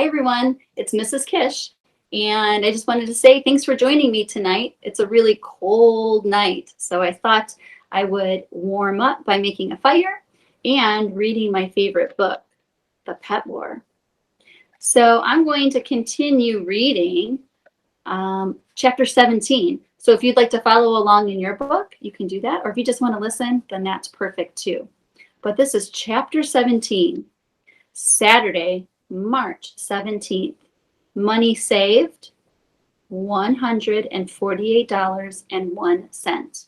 Hi, everyone. It's Mrs. Kish. And I just wanted to say thanks for joining me tonight. It's a really cold night, so I thought I would warm up by making a fire and reading my favorite book, The Pet War. So I'm going to continue reading chapter 17. So if you'd like to follow along in your book, you can do that. Or if you just want to listen, then that's perfect too. But this is chapter 17, Saturday, March 17th. Money saved, $148.01.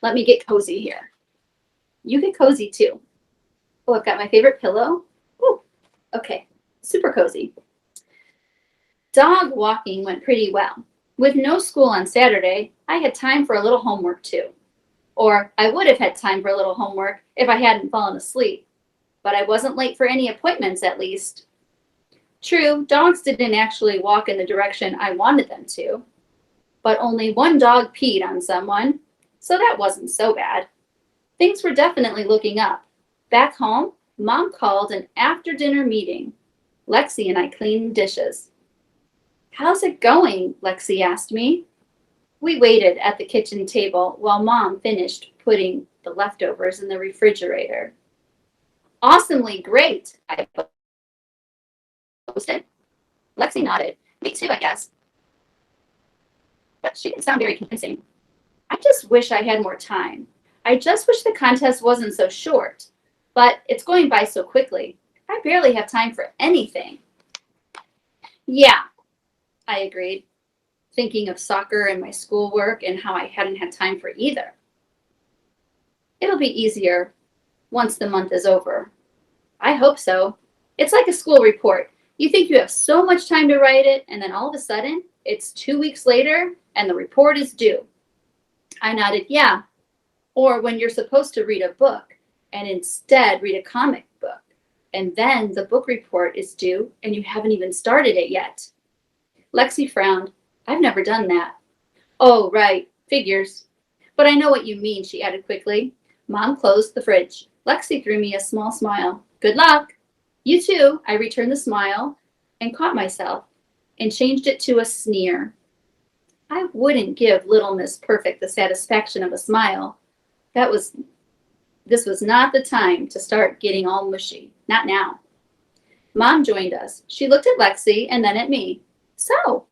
Let me get cozy here. You get cozy too. Oh, I've got my favorite pillow. Oh, okay, super cozy. Dog walking went pretty well. With no school on Saturday, I had time for a little homework too. Or I would have had time for a little homework if I hadn't fallen asleep. But I wasn't late for any appointments, at least. True, dogs didn't actually walk in the direction I wanted them to, but only one dog peed on someone, so that wasn't so bad. Things were definitely looking up. Back home, Mom called an after-dinner meeting. Lexi and I cleaned dishes. "How's it going?" Lexi asked me. We waited at the kitchen table while Mom finished putting the leftovers in the refrigerator. "Awesomely great," I posted. Lexi nodded. "Me too, I guess." But she didn't sound very convincing. "I just wish I had more time. I just wish the contest wasn't so short. But it's going by so quickly. I barely have time for anything." "Yeah," I agreed, thinking of soccer and my schoolwork and how I hadn't had time for either. "It'll be easier once the month is over." "I hope so. It's like a school report. You think you have so much time to write it, and then all of a sudden, it's 2 weeks later, and the report is due." I nodded, "Yeah." Or when you're supposed to read a book, and instead read a comic book, and then the book report is due, and you haven't even started it yet. Lexi frowned. "I've never done that." "Oh, right, figures. But I know what you mean," she added quickly. Mom closed the fridge. Lexi threw me a small smile. "Good luck." "You too." I returned the smile and caught myself and changed it to a sneer. I wouldn't give little Miss Perfect the satisfaction of a smile. This was not the time to start getting all mushy. Not now. Mom joined us. She looked at Lexi and then at me. "So,"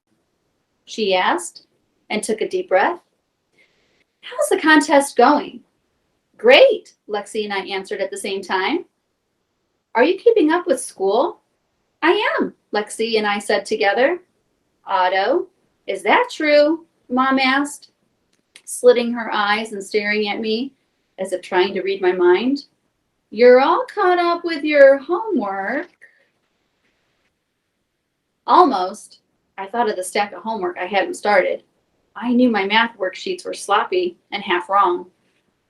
she asked and took a deep breath. "How's the contest going?" "Great," Lexi and I answered at the same time. "Are you keeping up with school?" "I am," Lexi and I said together. "Otto, is that true?" Mom asked, slitting her eyes and staring at me as if trying to read my mind. "You're all caught up with your homework." Almost. I thought of the stack of homework I hadn't started. I knew my math worksheets were sloppy and half wrong.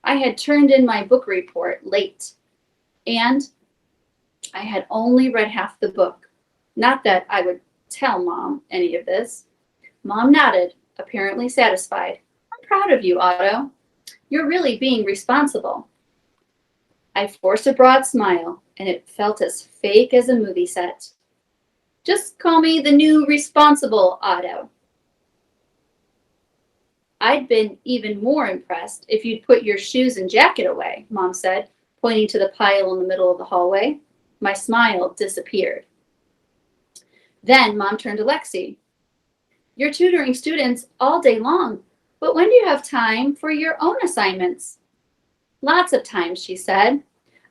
I had turned in my book report late, and I had only read half the book. Not that I would tell Mom any of this. Mom nodded, apparently satisfied. "I'm proud of you, Otto. You're really being responsible." I forced a broad smile, and it felt as fake as a movie set. "Just call me the new responsible Otto." "I'd been even more impressed if you'd put your shoes and jacket away," Mom said, pointing to the pile in the middle of the hallway. My smile disappeared. Then Mom turned to Lexi. "You're tutoring students all day long, but when do you have time for your own assignments?" "Lots of times," she said.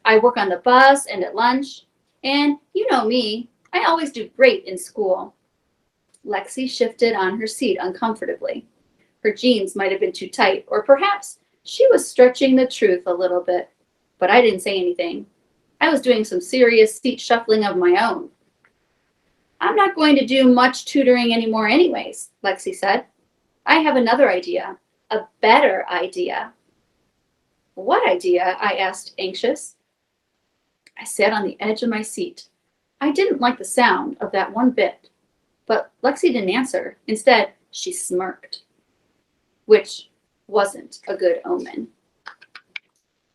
"I work on the bus and at lunch, and you know me, I always do great in school." Lexi shifted on her seat uncomfortably. Her jeans might have been too tight, or perhaps she was stretching the truth a little bit, but I didn't say anything. I was doing some serious seat shuffling of my own. "I'm not going to do much tutoring anymore anyways," Lexi said. "I have another idea, a better idea." "What idea?" I asked, anxious. I sat on the edge of my seat. I didn't like the sound of that one bit, but Lexi didn't answer. Instead, she smirked, which wasn't a good omen.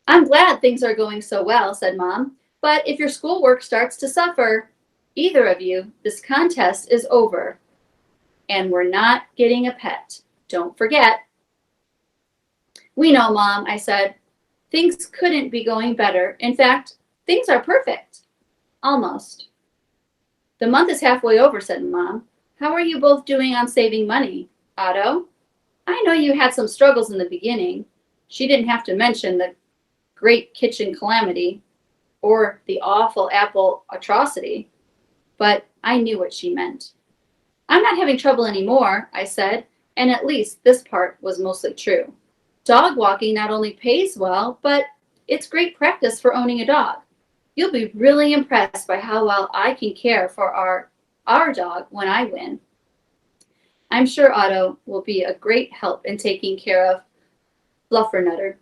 "I'm glad things are going so well," said Mom, "but if your schoolwork starts to suffer..." Either of you, this contest is over, and we're not getting a pet. Don't forget. We know, Mom, I said. Things couldn't be going better. In fact, things are perfect. Almost. The month is halfway over, said Mom. How are you both doing on saving money? Otto, I know you had some struggles in the beginning. She didn't have to mention the great kitchen calamity or the awful apple atrocity, but I knew what she meant. I'm not having trouble anymore, I said, and at least this part was mostly true. Dog walking not only pays well, but it's great practice for owning a dog. You'll be really impressed by how well I can care for our dog when I win. I'm sure Otto will be a great help in taking care of Fluffernutter,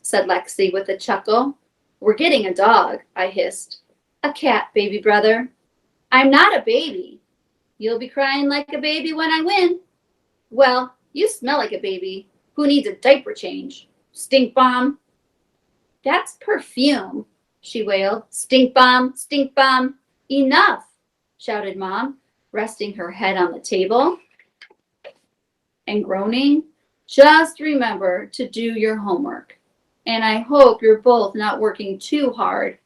said Lexi with a chuckle. We're getting a dog, I hissed. A cat, baby brother. I'm not a baby. You'll be crying like a baby when I win. Well, you smell like a baby who needs a diaper change. Stink bomb. That's perfume, she wailed. Stink bomb, stink bomb. Enough, shouted Mom, resting her head on the table and groaning. Just remember to do your homework. And I hope you're both not working too hard.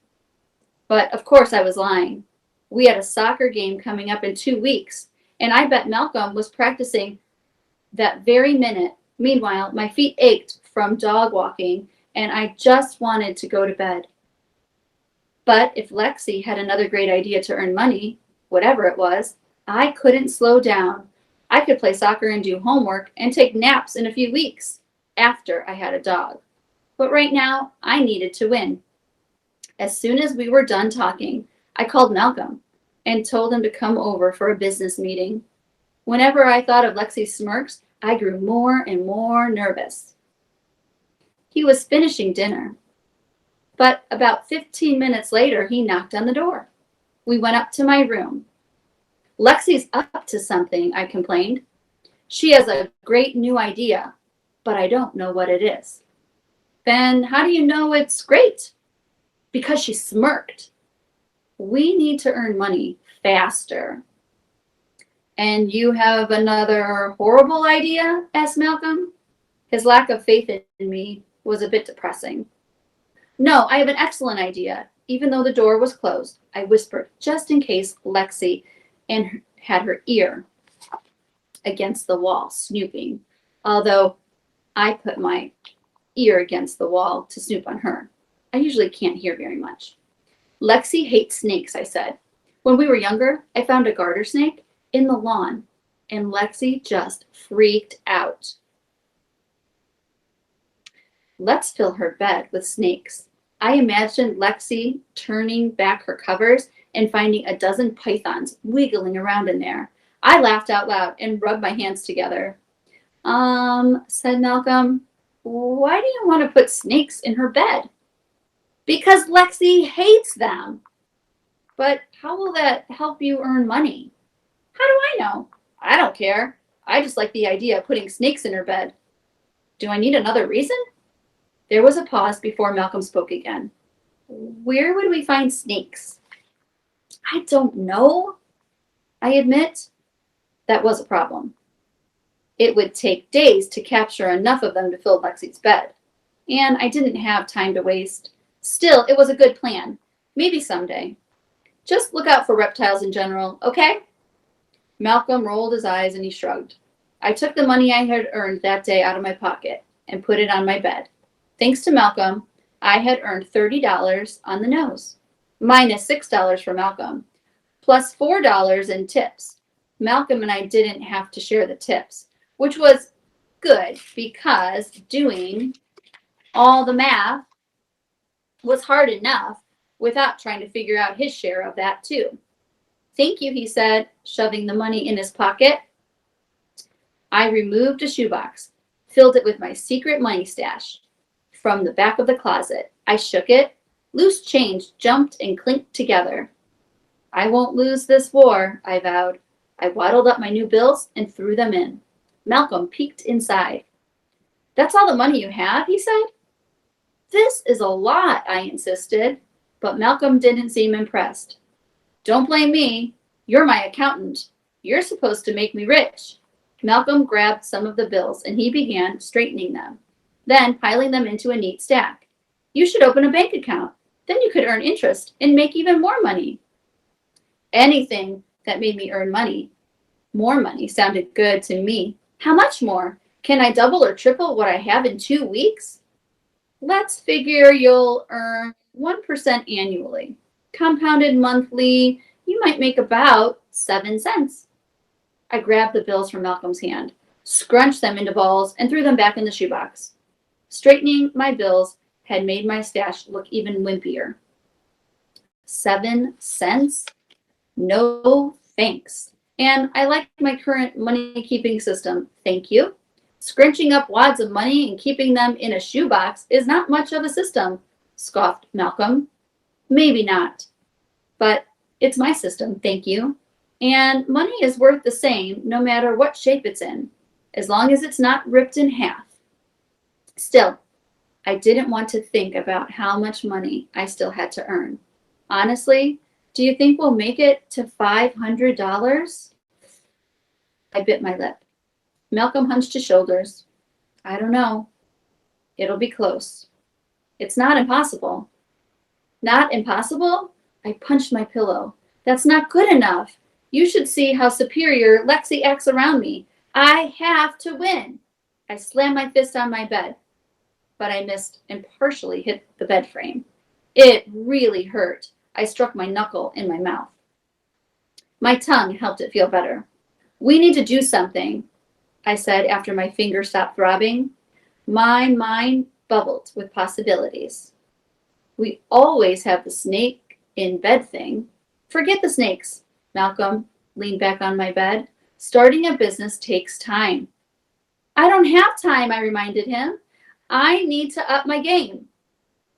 But of course I was lying. We had a soccer game coming up in 2 weeks, and I bet Malcolm was practicing that very minute. Meanwhile, my feet ached from dog walking, and I just wanted to go to bed. But if Lexi had another great idea to earn money, whatever it was, I couldn't slow down. I could play soccer and do homework and take naps in a few weeks after I had a dog. But right now, I needed to win. As soon as we were done talking, I called Malcolm and told him to come over for a business meeting. Whenever I thought of Lexi's smirks, I grew more and more nervous. He was finishing dinner, but about 15 minutes later, he knocked on the door. We went up to my room. Lexi's up to something, I complained. She has a great new idea, but I don't know what it is. Then how do you know it's great? Because she smirked. We need to earn money faster. And you have another horrible idea? Asked Malcolm. His lack of faith in me was a bit depressing. No, I have an excellent idea. Even though the door was closed, I whispered just in case Lexi had her ear against the wall, snooping, although I put my ear against the wall to snoop on her. I usually can't hear very much. Lexi hates snakes, I said. When we were younger, I found a garter snake in the lawn, and Lexi just freaked out. Let's fill her bed with snakes. I imagined Lexi turning back her covers and finding a dozen pythons wiggling around in there. I laughed out loud and rubbed my hands together. Said Malcolm, why do you want to put snakes in her bed? Because Lexi hates them. But how will that help you earn money? How do I know? I don't care. I just like the idea of putting snakes in her bed. Do I need another reason? There was a pause before Malcolm spoke again. Where would we find snakes? I don't know. I admit that was a problem. It would take days to capture enough of them to fill Lexi's bed, and I didn't have time to waste. Still, it was a good plan. Maybe someday. Just look out for reptiles in general, okay? Malcolm rolled his eyes and he shrugged. I took the money I had earned that day out of my pocket and put it on my bed. Thanks to Malcolm, I had earned $30 on the nose, minus $6 for Malcolm, plus $4 in tips. Malcolm and I didn't have to share the tips, which was good because doing all the math was hard enough without trying to figure out his share of that too. Thank you, he said, shoving the money in his pocket. I removed a shoebox, filled it with my secret money stash. From the back of the closet, I shook it. Loose change jumped and clinked together. I won't lose this war, I vowed. I waddled up my new bills and threw them in. Malcolm peeked inside. That's all the money you have, he said. This is a lot, I insisted, but Malcolm didn't seem impressed. Don't blame me. You're my accountant. You're supposed to make me rich. Malcolm grabbed some of the bills and he began straightening them, then piling them into a neat stack. You should open a bank account. Then you could earn interest and make even more money. Anything that made me earn money. More money sounded good to me. How much more? Can I double or triple what I have in 2 weeks? Let's figure you'll earn 1% annually. Compounded monthly, you might make about 7 cents. I grabbed the bills from Malcolm's hand, scrunched them into balls, and threw them back in the shoebox. Straightening my bills had made my stash look even wimpier. 7 cents? No thanks. And I like my current money-keeping system, thank you. Scrunching up wads of money and keeping them in a shoebox is not much of a system, scoffed Malcolm. Maybe not, but it's my system, thank you. And money is worth the same no matter what shape it's in, as long as it's not ripped in half. Still, I didn't want to think about how much money I still had to earn. Honestly, do you think we'll make it to $500? I bit my lip. Malcolm hunched his shoulders. I don't know. It'll be close. It's not impossible. Not impossible? I punched my pillow. That's not good enough. You should see how superior Lexi acts around me. I have to win. I slammed my fist on my bed, but I missed and partially hit the bed frame. It really hurt. I struck my knuckle in my mouth. My tongue helped it feel better. We need to do something, I said after my finger stopped throbbing. My mind bubbled with possibilities. We always have the snake in bed thing. Forget the snakes. Malcolm leaned back on my bed. Starting a business takes time. I don't have time, I reminded him. I need to up my game.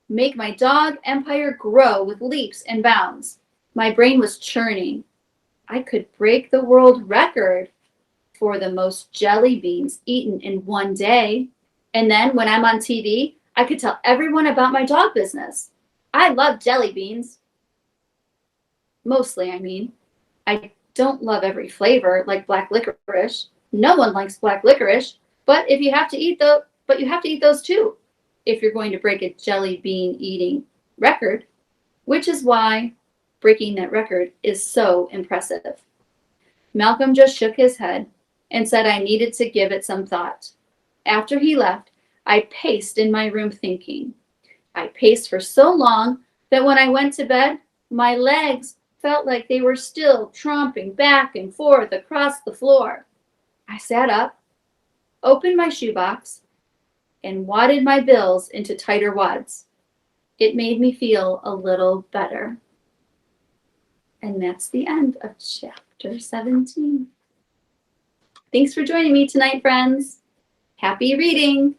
Make my dog empire grow with leaps and bounds. My brain was churning. I could break the world record for the most jelly beans eaten in one day. And then when I'm on TV, I could tell everyone about my dog business. I love jelly beans. Mostly, I mean. I don't love every flavor like black licorice. No one likes black licorice, but you have to eat those too if you're going to break a jelly bean eating record, which is why breaking that record is so impressive. Malcolm just shook his head and said I needed to give it some thought. After he left, I paced in my room thinking. I paced for so long that when I went to bed, my legs felt like they were still tromping back and forth across the floor. I sat up, opened my shoebox, and wadded my bills into tighter wads. It made me feel a little better. And that's the end of chapter 17. Thanks for joining me tonight, friends. Happy reading.